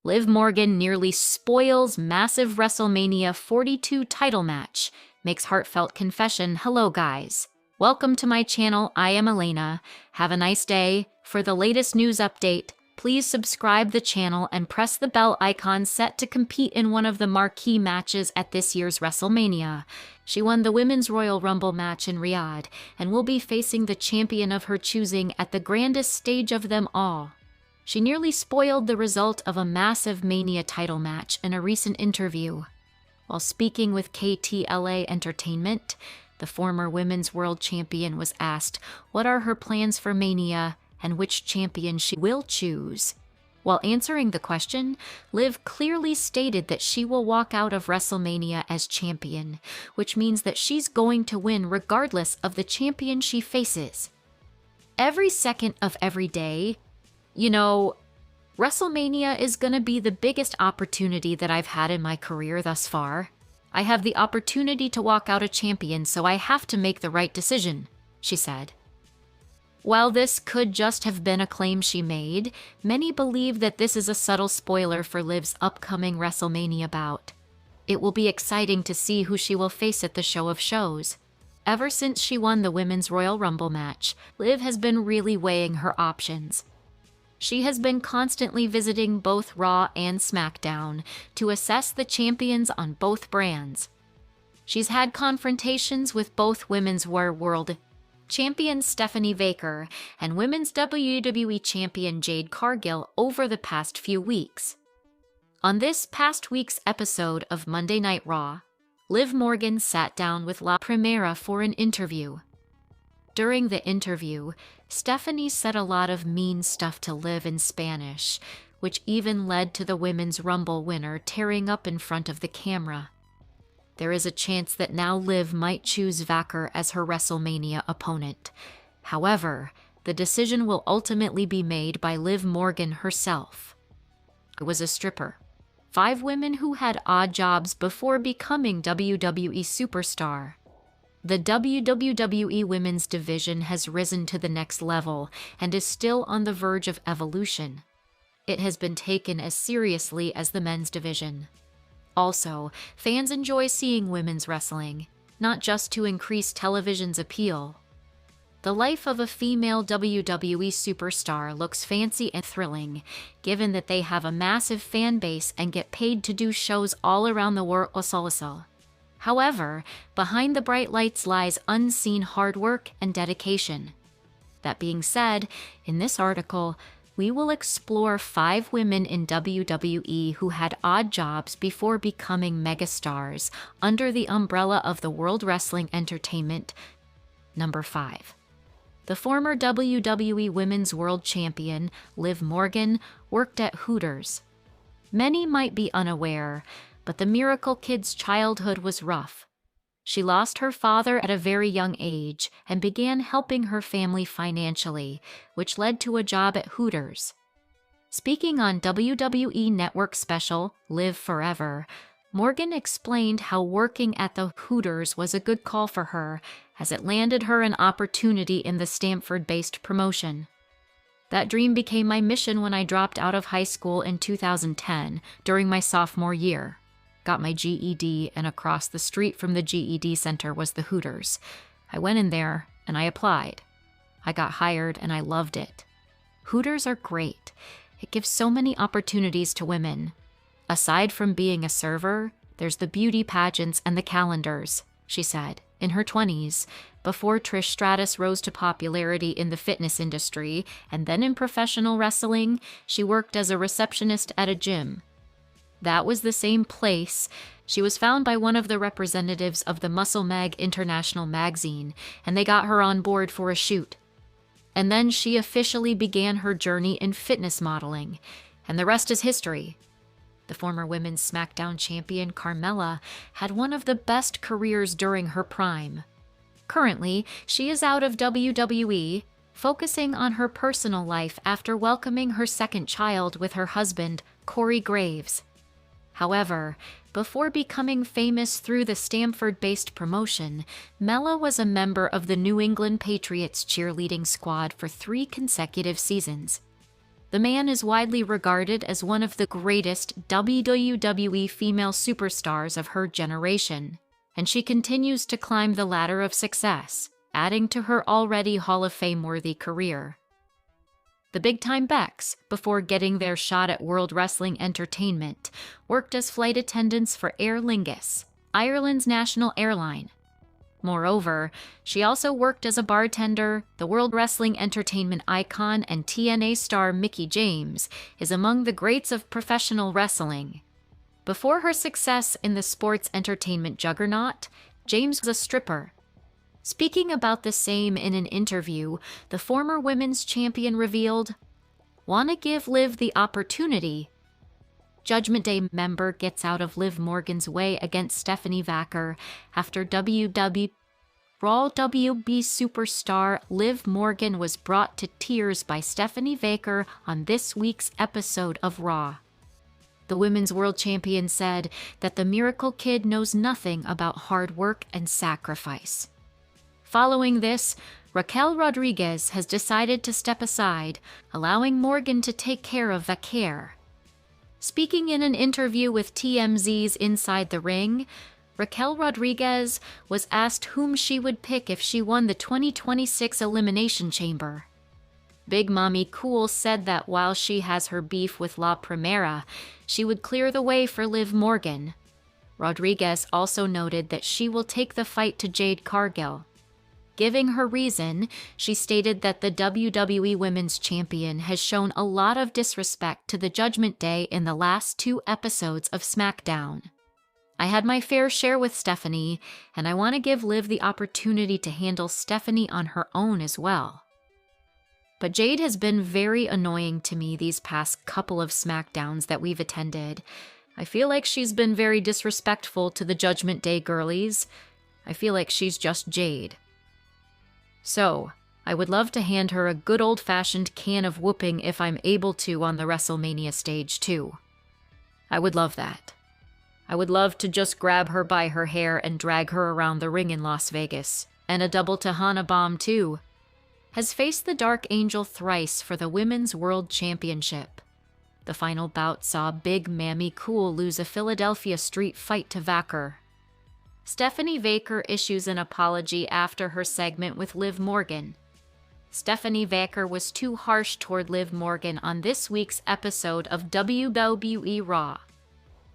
Liv Morgan nearly spoils massive WrestleMania 42 title match, makes heartfelt confession. Hello guys. Welcome to my channel. I am Elena. Have a nice day. For the latest news update, please subscribe the channel and press the bell icon set to compete in one of the marquee matches at this year's WrestleMania. She won the Women's Royal Rumble match in Riyadh and will be facing the champion of her choosing at the grandest stage of them all. She nearly spoiled the result of a massive Mania title match in a recent interview. While speaking with KTLA Entertainment, the former Women's World Champion was asked what are her plans for Mania and which champion she will choose. While answering the question, Liv clearly stated that she will walk out of WrestleMania as champion, which means that she's going to win regardless of the champion she faces. Every second of every day, WrestleMania is going to be the biggest opportunity that I've had in my career thus far. I have the opportunity to walk out a champion, so I have to make the right decision, she said. While this could just have been a claim she made, many believe that this is a subtle spoiler for Liv's upcoming WrestleMania bout. It will be exciting to see who she will face at the show of shows. Ever since she won the Women's Royal Rumble match, Liv has been really weighing her options. She has been constantly visiting both Raw and SmackDown to assess the champions on both brands. She's had confrontations with both Women's World Champion Stephanie Vaker and Women's WWE Champion Jade Cargill over the past few weeks. On this past week's episode of Monday Night Raw, Liv Morgan sat down with La Primera for an interview. During the interview, Stephanie said a lot of mean stuff to Liv in Spanish, which even led to the Women's Rumble winner tearing up in front of the camera. There is a chance that now Liv might choose Vaker as her WrestleMania opponent. However, the decision will ultimately be made by Liv Morgan herself. I was a stripper. 5 women who had odd jobs before becoming WWE superstar. The WWE Women's Division has risen to the next level and is still on the verge of evolution. It has been taken as seriously as the men's division. Also, fans enjoy seeing women's wrestling, not just to increase television's appeal. The life of a female WWE superstar looks fancy and thrilling, given that they have a massive fan base and get paid to do shows all around the world. However, behind the bright lights lies unseen hard work and dedication. That being said, in this article, we will explore 5 women in WWE who had odd jobs before becoming megastars under the umbrella of the World Wrestling Entertainment. Number 5. The former WWE Women's World Champion, Liv Morgan, worked at Hooters. Many might be unaware, but the Miracle Kid's childhood was rough. She lost her father at a very young age and began helping her family financially, which led to a job at Hooters. Speaking on WWE Network special Live Forever, Morgan explained how working at the Hooters was a good call for her, as it landed her an opportunity in the Stamford-based promotion. That dream became my mission when I dropped out of high school in 2010 during my sophomore year. Got my GED, and across the street from the GED center was the Hooters. I went in there and I applied. I got hired and I loved it. Hooters are great. It gives so many opportunities to women. Aside from being a server, there's the beauty pageants and the calendars, she said, in her 20s, before Trish Stratus rose to popularity in the fitness industry, and then in professional wrestling, she worked as a receptionist at a gym. That was the same place. She was found by one of the representatives of the Muscle Mag International magazine, and they got her on board for a shoot. And then she officially began her journey in fitness modeling, and the rest is history. The former Women's SmackDown champion Carmella had one of the best careers during her prime. Currently, she is out of WWE, focusing on her personal life after welcoming her second child with her husband, Corey Graves. However, before becoming famous through the Stamford-based promotion, Mella was a member of the New England Patriots cheerleading squad for 3 consecutive seasons. The man is widely regarded as one of the greatest WWE female superstars of her generation, and she continues to climb the ladder of success, adding to her already Hall of Fame-worthy career. The big-time Becks, before getting their shot at World Wrestling Entertainment, worked as flight attendants for Aer Lingus, Ireland's national airline. Moreover, she also worked as a bartender. The World Wrestling Entertainment icon and TNA star Mickie James is among the greats of professional wrestling. Before her success in the sports entertainment juggernaut, James was a stripper. Speaking about the same in an interview, the former women's champion revealed, "Wanna give Liv the opportunity?" Judgment Day member gets out of Liv Morgan's way against Stephanie Vaker after Raw WB superstar Liv Morgan was brought to tears by Stephanie Vaker on this week's episode of Raw. The Women's World Champion said that the Miracle Kid knows nothing about hard work and sacrifice. Following this, Raquel Rodriguez has decided to step aside, allowing Morgan to take care of Vaker. Speaking in an interview with TMZ's Inside the Ring, Raquel Rodriguez was asked whom she would pick if she won the 2026 Elimination Chamber. Big Mommy Cool said that while she has her beef with La Primera, she would clear the way for Liv Morgan. Rodriguez also noted that she will take the fight to Jade Cargill. Giving her reason, she stated that the WWE Women's Champion has shown a lot of disrespect to the Judgment Day in the last 2 episodes of SmackDown. I had my fair share with Stephanie, and I want to give Liv the opportunity to handle Stephanie on her own as well. But Jade has been very annoying to me these past couple of SmackDowns that we've attended. I feel like she's been very disrespectful to the Judgment Day girlies. I feel like she's just Jade. So, I would love to hand her a good old-fashioned can of whooping if I'm able to on the WrestleMania stage too. I would love that. I would love to just grab her by her hair and drag her around the ring in Las Vegas. And a double Tejana bomb too. Has faced the Dark Angel thrice for the Women's World Championship. The final bout saw Big Mammy Cool lose a Philadelphia street fight to Vaker. Stephanie Vaker issues an apology after her segment with Liv Morgan. Stephanie Vaker was too harsh toward Liv Morgan on this week's episode of WWE Raw.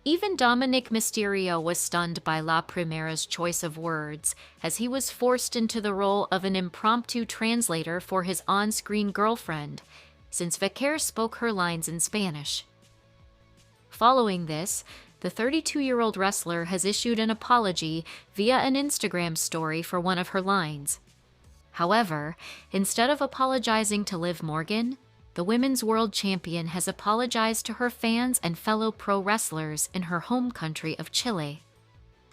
Even Dominic Mysterio was stunned by La Primera's choice of words, as he was forced into the role of an impromptu translator for his on-screen girlfriend, since Vaker spoke her lines in Spanish. Following this, the 32-year-old wrestler has issued an apology via an Instagram story for one of her lines. However, instead of apologizing to Liv Morgan, the Women's World Champion has apologized to her fans and fellow pro wrestlers in her home country of Chile.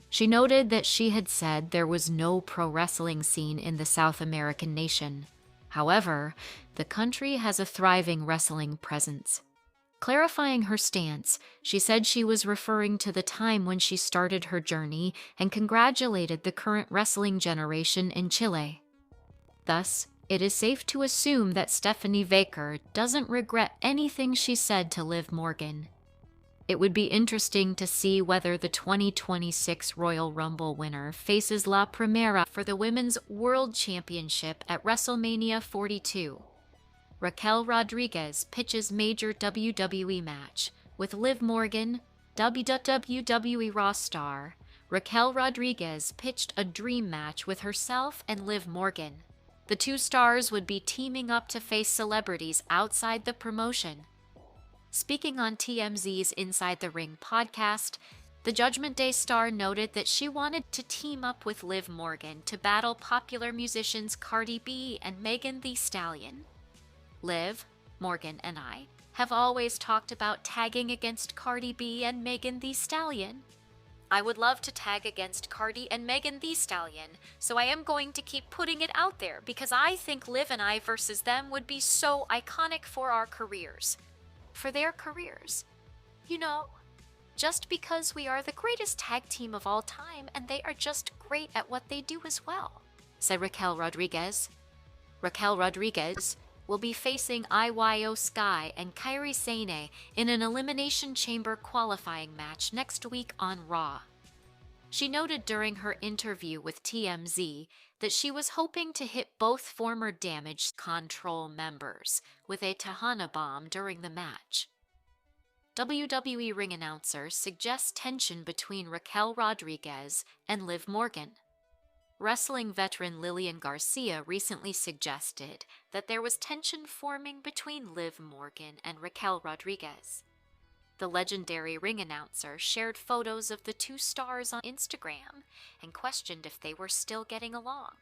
She noted that she had said there was no pro wrestling scene in the South American nation. However, the country has a thriving wrestling presence. Clarifying her stance, she said she was referring to the time when she started her journey and congratulated the current wrestling generation in Chile. Thus, it is safe to assume that Stephanie Vaker doesn't regret anything she said to Liv Morgan. It would be interesting to see whether the 2026 Royal Rumble winner faces La Primera for the Women's World Championship at WrestleMania 42. Raquel Rodriguez pitches major WWE match with Liv Morgan, WWE Raw star. Raquel Rodriguez pitched a dream match with herself and Liv Morgan. The two stars would be teaming up to face celebrities outside the promotion. Speaking on TMZ's Inside the Ring podcast, the Judgment Day star noted that she wanted to team up with Liv Morgan to battle popular musicians Cardi B and Megan Thee Stallion. Liv, Morgan, and I have always talked about tagging against Cardi B and Megan Thee Stallion. I would love to tag against Cardi and Megan Thee Stallion, so I am going to keep putting it out there because I think Liv and I versus them would be so iconic for our careers. For their careers. You know, just because we are the greatest tag team of all time and they are just great at what they do as well, said Raquel Rodriguez. Raquel Rodriguez, will be facing Iyo Sky and Kairi Sane in an Elimination Chamber qualifying match next week on Raw. She noted during her interview with TMZ that she was hoping to hit both former Damage Control members with a Tejana bomb during the match. WWE ring announcer suggests tension between Raquel Rodriguez and Liv Morgan. Wrestling veteran Lillian Garcia recently suggested that there was tension forming between Liv Morgan and Raquel Rodriguez. The legendary ring announcer shared photos of the two stars on Instagram and questioned if they were still getting along.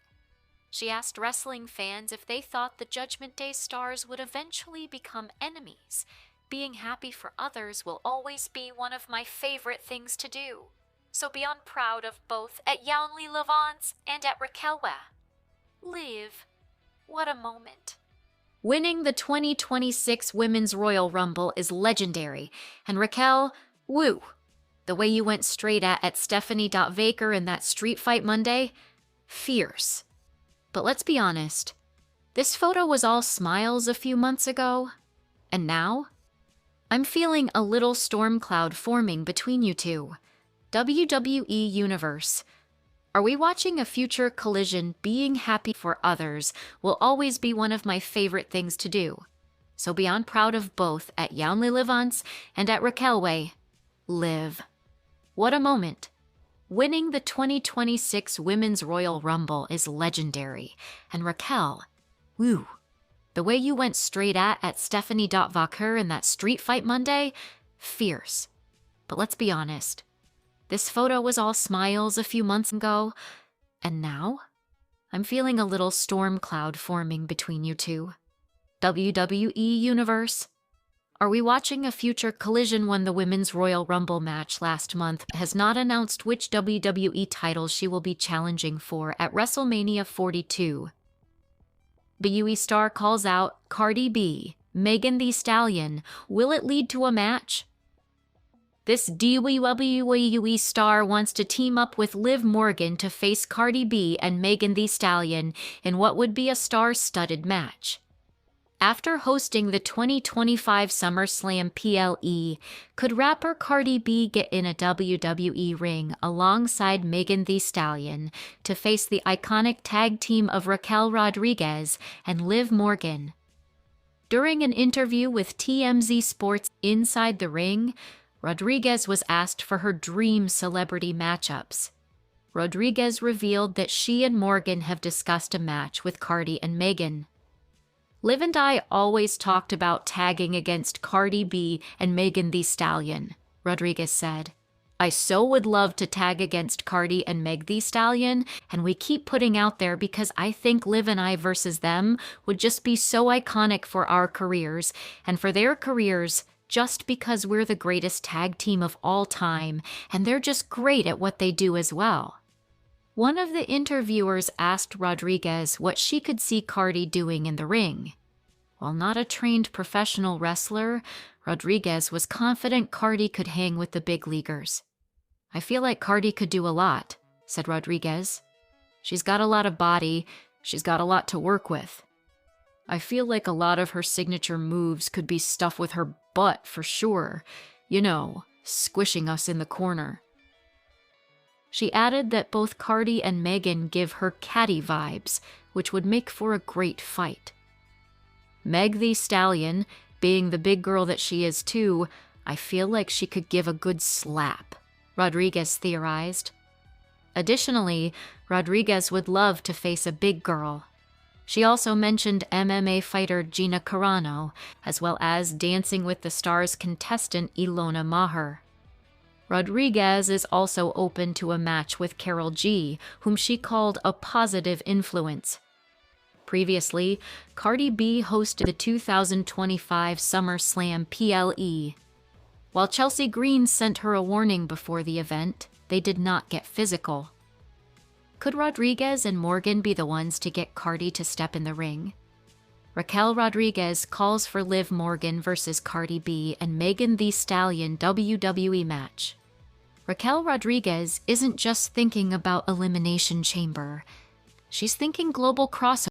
She asked wrestling fans if they thought the Judgment Day stars would eventually become enemies. Being happy for others will always be one of my favorite things to do. So beyond proud of both at Yaonli Levance and at Raquel. Liv, what a moment. Winning the 2026 Women's Royal Rumble is legendary, and Raquel, woo. The way you went straight at Stephanie.Vaker in that street fight Monday, fierce. But let's be honest, this photo was all smiles a few months ago, and now? I'm feeling a little storm cloud forming between you two. WWE Universe. Are we watching a future collision? Being happy for others will always be one of my favorite things to do. So beyond proud of both at Yaonli Levance and at Raquel. Liv. What a moment. Winning the 2026 Women's Royal Rumble is legendary. And Raquel, woo. The way you went straight at Stephanie.Vaker in that street fight Monday, fierce. But let's be honest. This photo was all smiles a few months ago, and now? I'm feeling a little storm cloud forming between you two. WWE Universe. Are we watching a future collision when the Women's Royal Rumble match last month has not announced which WWE titles she will be challenging for at WrestleMania 42? BUE star calls out Cardi B, Megan Thee Stallion. Will it lead to a match? This WWE star wants to team up with Liv Morgan to face Cardi B and Megan Thee Stallion in what would be a star-studded match. After hosting the 2025 SummerSlam PLE, could rapper Cardi B get in a WWE ring alongside Megan Thee Stallion to face the iconic tag team of Raquel Rodriguez and Liv Morgan? During an interview with TMZ Sports Inside the Ring, Rodriguez was asked for her dream celebrity matchups. Rodriguez revealed that she and Morgan have discussed a match with Cardi and Megan. Liv and I always talked about tagging against Cardi B and Megan Thee Stallion, Rodriguez said. I so would love to tag against Cardi and Meg Thee Stallion, and we keep putting out there because I think Liv and I versus them would just be so iconic for our careers and for their careers, just because we're the greatest tag team of all time, and they're just great at what they do as well. One of the interviewers asked Rodriguez what she could see Cardi doing in the ring. While not a trained professional wrestler, Rodriguez was confident Cardi could hang with the big leaguers. I feel like Cardi could do a lot, said Rodriguez. She's got a lot of body, she's got a lot to work with. I feel like a lot of her signature moves could be stuff with her butt for sure. You know, squishing us in the corner. She added that both Cardi and Megan give her catty vibes, which would make for a great fight. Meg Thee Stallion, being the big girl that she is too, I feel like she could give a good slap, Rodriguez theorized. Additionally, Rodriguez would love to face a big girl. She also mentioned MMA fighter Gina Carano, as well as Dancing with the Stars contestant Ilona Maher. Rodriguez is also open to a match with Karol G, whom she called a positive influence. Previously, Cardi B hosted the 2025 SummerSlam PLE. While Chelsea Green sent her a warning before the event, they did not get physical. Could Rodriguez and Morgan be the ones to get Cardi to step in the ring? Raquel Rodriguez calls for Liv Morgan versus Cardi B and Megan Thee Stallion WWE match. Raquel Rodriguez isn't just thinking about Elimination Chamber. She's thinking global crossover.